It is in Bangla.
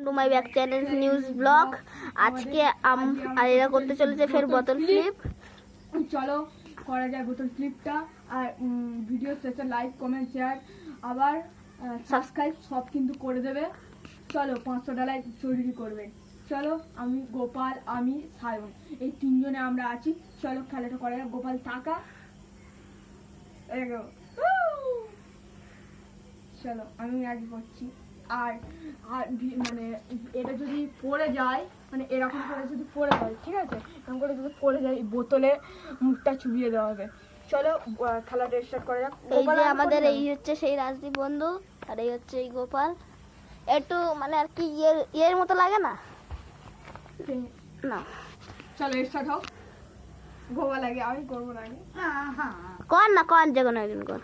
To my back channel news blog. আজকে এরা করতে চলেছে ফের বোতল ফ্লিপ। চলো করা যায় বোতল ফ্লিপটা। আর ভিডিও শেষে লাইক কমেন্ট শেয়ার আবার সাবস্ক্রাইব সব কিন্তু করে দেবে। চলো 500টা লাইক জরুরি করবে। চলো আমি গোপাল আমি সায়ন এই তিনজনে আমরা আছি। চলো খেলাটা করা যায়। গোপাল টাকা চলো আমি আগে করছি। আর আর মানে এটা যদি পড়ে যায়, মানে এরকম করে যদি পড়ে যায়, ঠিক আছে, এরকম করে যদি পড়ে যায় বোতলে মুখটা চুবিয়ে দেওয়া হবে। চলো খেলাটা স্টার্ট করা যাক। এই যে আমাদের এই হচ্ছে সেই রাজদীপ বন্ধু, আর এই হচ্ছে এই গোপাল। একটু মানে আর কি ইয়ের মতো লাগে না? না চলো স্টার্ট হোক। গোপাল আগে, আমি করবো না আগে। কর না, কর যে কোনো একদিন কর।